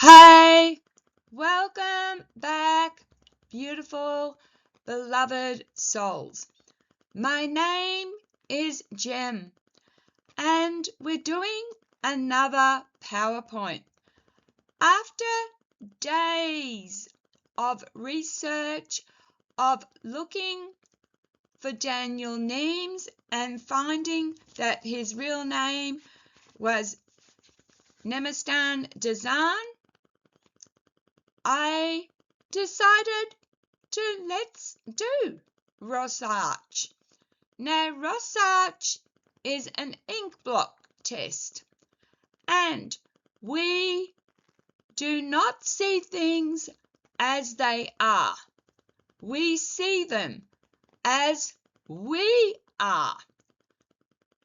Hey, welcome back, beautiful, beloved souls. My name is Jem, and we're doing another PowerPoint. After days of research, of looking for Daniel Nemes and finding that his real name was Nemes, I decided to let's do Rorschach. Now, Rorschach is an ink blot test, and we do not see things as they are. We see them as we are.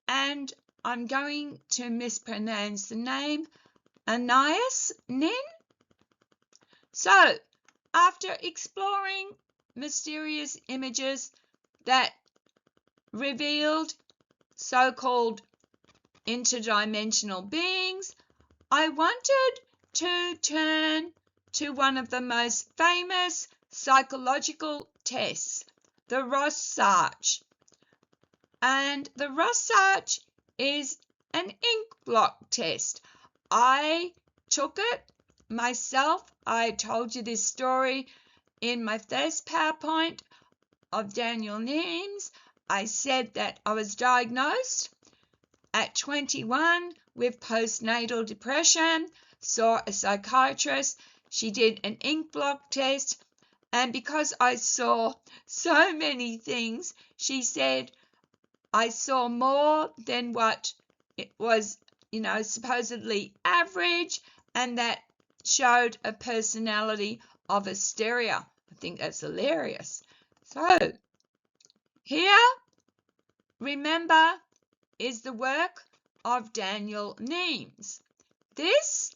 And I'm going to mispronounce the name, Anais Nin. So, after exploring mysterious images that revealed so-called interdimensional beings, I wanted to turn to one of the most famous psychological tests, the Rorschach. And the Rorschach is an ink blot test. I took it myself. I told you this story in my first PowerPoint of Daniel Nemes. I said that I was diagnosed at 21 with postnatal depression, saw a psychiatrist. She did an ink blot test, and because I saw so many things, she said I saw more than what it was, supposedly average, and that showed a personality of hysteria. I think that's hilarious. So here, remember, is the work of Daniel Nemes. This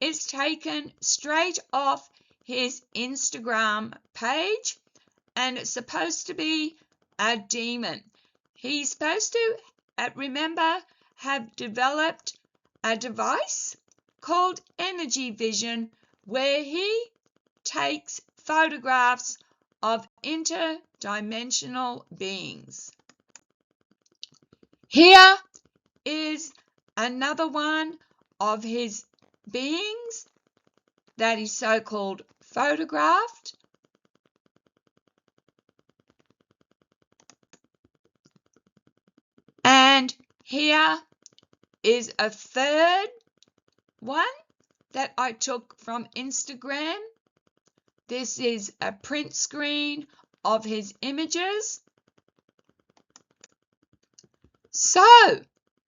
is taken straight off his Instagram page, and it's supposed to be a demon. He's supposed to, remember, have developed a device called energy vision, where he takes photographs of interdimensional beings. Here is another one of his beings that he so-called photographed. And here is a third one that I took from Instagram. This is a print screen of his images. So,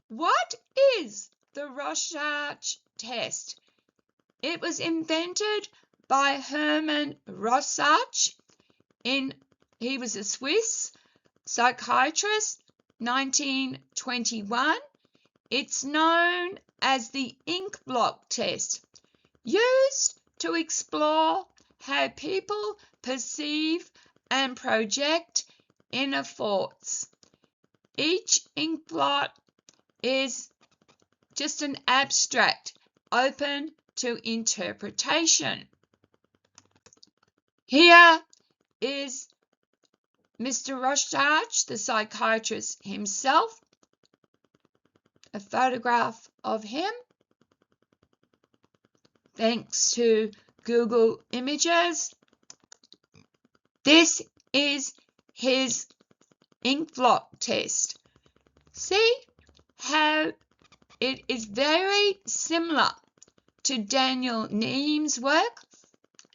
what is the Rorschach test? It was invented by Hermann Rorschach. He was a Swiss psychiatrist, 1921. It's known as the ink blot test, used to explore how people perceive and project inner thoughts. Each ink blot is just an abstract, open to interpretation. Here is Mr. Rorschach, the psychiatrist himself, a photograph of him, thanks to Google Images. This is his ink blot test. See how it is very similar to Daniel Nemes' work?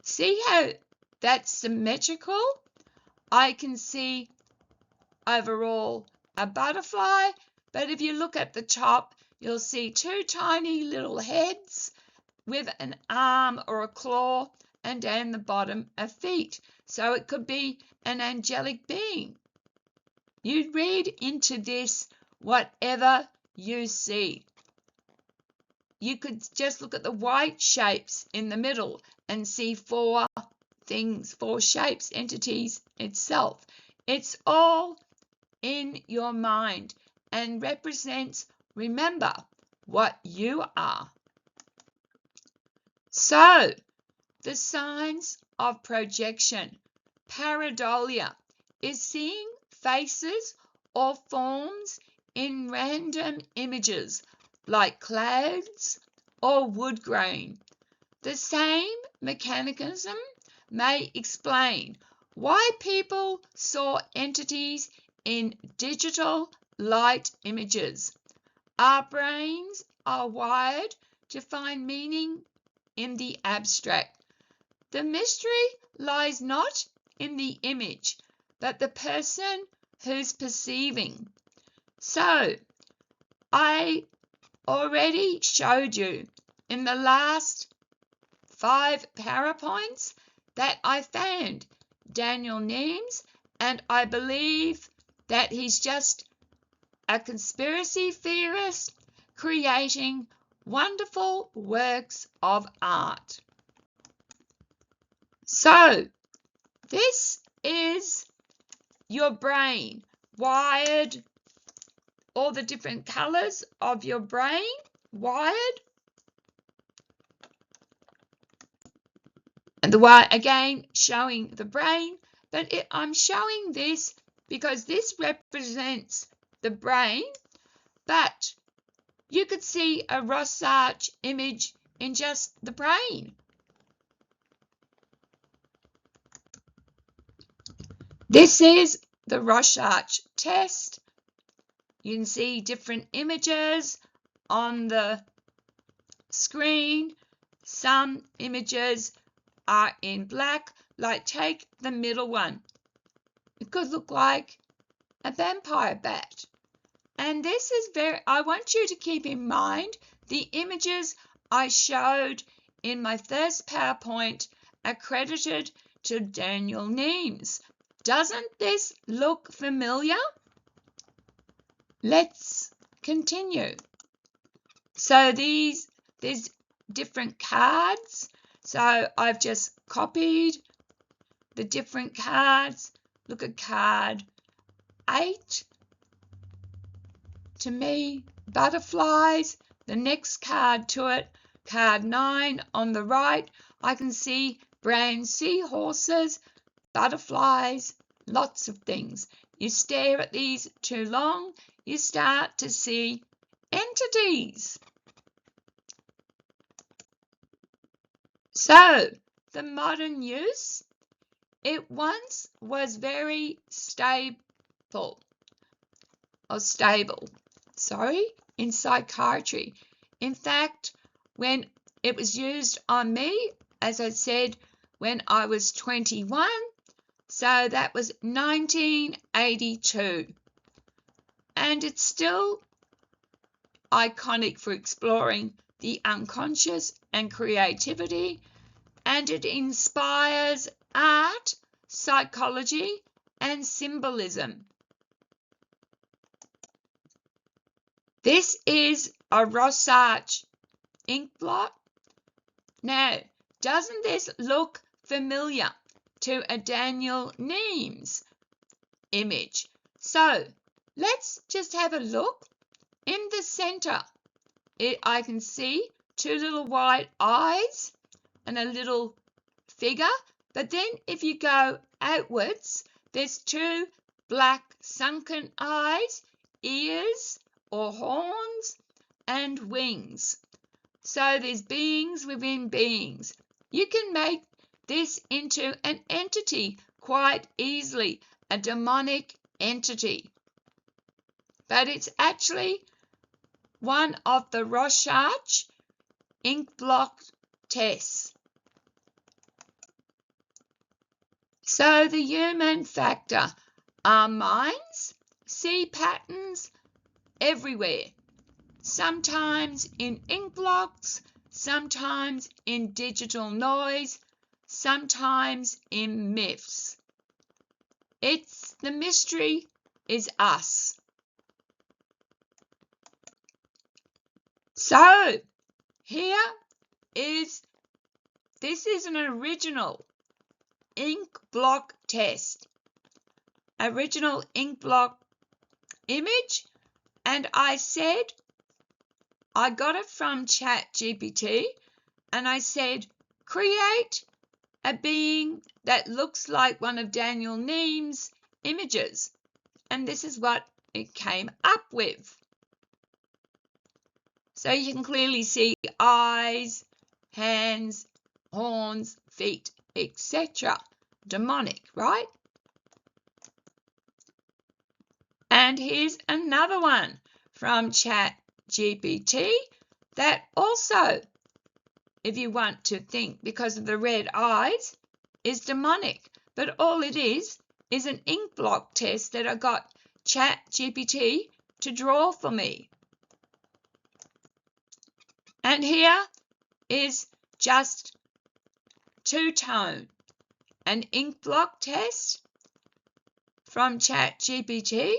See how that's symmetrical? I can see overall a butterfly, but if you look at the top, you'll see two tiny little heads with an arm or a claw, and down the bottom are feet. So it could be an angelic being. You read into this whatever you see. You could just look at the white shapes in the middle and see four things, four shapes, entities itself. It's all in your mind and represents, remember, what you are. So, the signs of projection. Pareidolia is seeing faces or forms in random images like clouds or wood grain. The same mechanism may explain why people saw entities in digital light images. Our brains are wired to find meaning in the abstract. The mystery lies not in the image, but the person who's perceiving. So, I already showed you in the last 5 PowerPoints that I found Daniel Nemes, and I believe that he's just a conspiracy theorist creating wonderful works of art. So, this is your brain wired, all the different colors of your brain wired. And the white again showing the brain, but I'm showing this because this represents the brain, but you could see a Rorschach image in just the brain. This is the Rorschach test. You can see different images on the screen. Some images are in black, like take the middle one. It could look like a vampire bat. And this is I want you to keep in mind the images I showed in my first PowerPoint are credited to Daniel Nemes. Doesn't this look familiar? Let's continue. So there's different cards. So I've just copied the different cards. Look at card 8. To me, butterflies. The next card to it, card 9 on the right, I can see brown seahorses, butterflies, lots of things. You stare at these too long, you start to see entities. So, the modern use, it once was very stable in psychiatry. In fact, when it was used on me, as I said, when I was 21, so that was 1982. And it's still iconic for exploring the unconscious and creativity, and it inspires art, psychology, and symbolism. This is a Rorschach ink blot. Now, doesn't this look familiar to a Daniel Nemes image? So, let's just have a look. In the center, I can see 2 little white eyes and a little figure, but then if you go outwards, there's 2 black sunken eyes, ears or horns, and wings. So there's beings within beings. You can make this into an entity quite easily, a demonic entity. But it's actually one of the Rorschach ink block tests. So the human factor, our minds see patterns everywhere, sometimes in ink blocks, sometimes in digital noise, sometimes in myths. The mystery is us. So this is an original ink block test, original ink block image, and I said I got it from Chat GPT, and I said, create a being that looks like one of Daniel Nemes' images. And this is what it came up with. So you can clearly see eyes, hands, horns, feet, etc. Demonic, right? And here's another one from Chat GPT that also, if you want to think because of the red eyes, is demonic. But all it is an ink block test that I got Chat GPT to draw for me. And here is just two-tone, an ink block test from Chat GPT.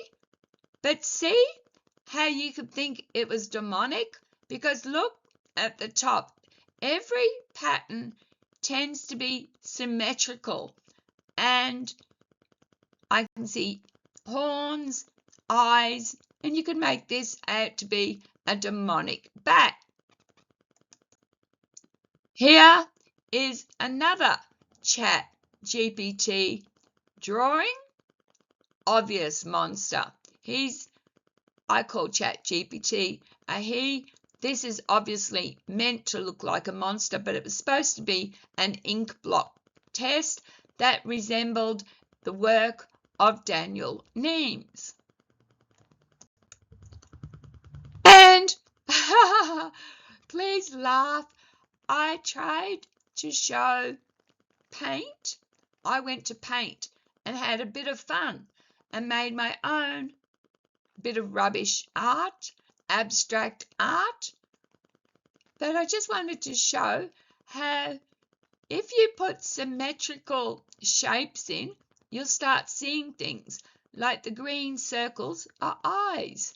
But see how you could think it was demonic? Because look at the top. Every pattern tends to be symmetrical, and I can see horns, eyes, and you could make this out to be a demonic bat. Here is another Chat GPT drawing. Obvious monster. I call Chat GPT a he. This is obviously meant to look like a monster, but it was supposed to be an ink block test that resembled the work of Daniel Nemes. And please laugh, I tried to show paint. I went to paint and had a bit of fun and made my own bit of rubbish art, abstract art. But I just wanted to show how if you put symmetrical shapes in, you'll start seeing things like the green circles are eyes.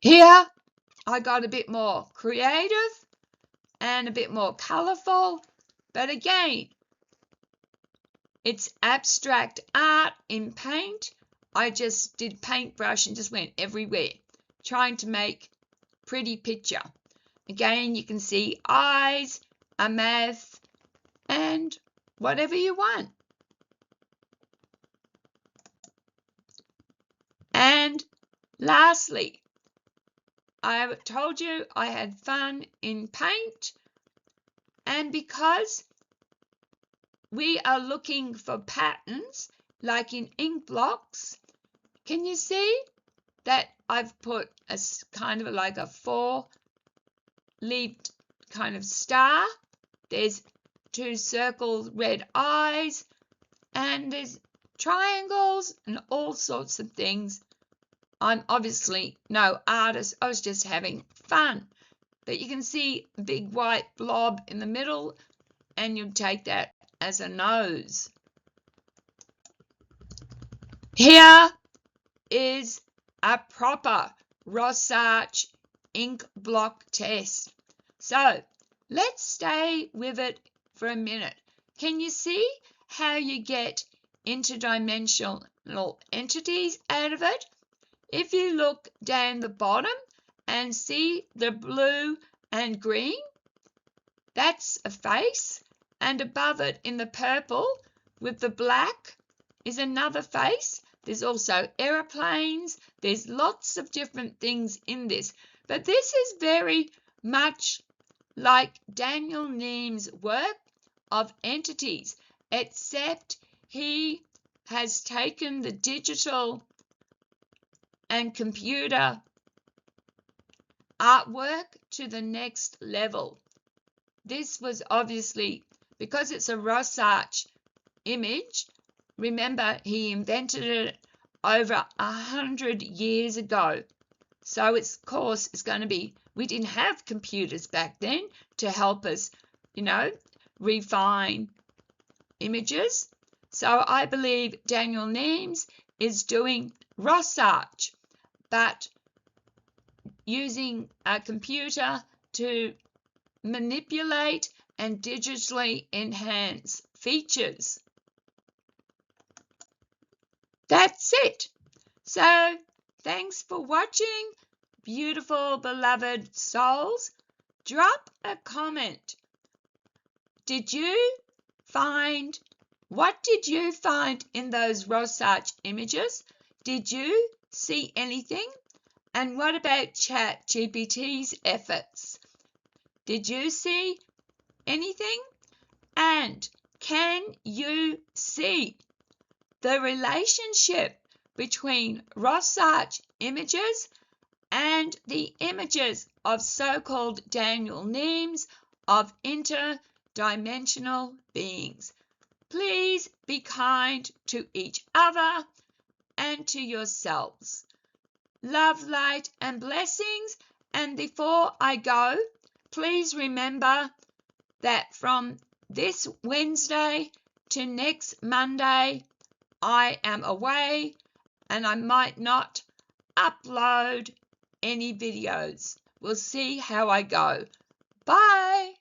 Here I got a bit more creative and a bit more colourful, but again, it's abstract art in paint. I just did paintbrush and just went everywhere, trying to make a pretty picture. Again, you can see eyes, a mouth, and whatever you want. And lastly, I told you I had fun in paint, and because we are looking for patterns like in ink blocks, can you see that I've put a kind of like a four-leaved kind of star? There's two circles, red eyes, and there's triangles and all sorts of things. I'm obviously no artist. I was just having fun. But you can see a big white blob in the middle, and you'll take that as a nose. Here is a proper Rorschach ink block test. So let's stay with it for a minute. Can you see how you get interdimensional entities out of it? If you look down the bottom and see the blue and green, that's a face, and above it in the purple with the black is another face. There's also aeroplanes. There's lots of different things in this, but this is very much like Daniel Nemes' work of entities, except he has taken the digital and computer artwork to the next level. This was obviously, because it's a Rorschach image, remember he invented it over 100 years ago. So its course is going to be, we didn't have computers back then to help us, refine images. So I believe Daniel Nemes is doing Rorschach, but using a computer to manipulate and digitally enhance features. That's it. So thanks for watching, beautiful beloved souls. Drop a comment. What did you find in those Rorschach images? Did you see anything? And what about Chat GPT's efforts? Did you see anything? And can you see the relationship between Rorschach images and the images of so-called Daniel Nemes of interdimensional beings? Please be kind to each other and to yourselves. Love, light, and blessings. And before I go, please remember that from this Wednesday to next Monday, I am away and I might not upload any videos. We'll see how I go. Bye.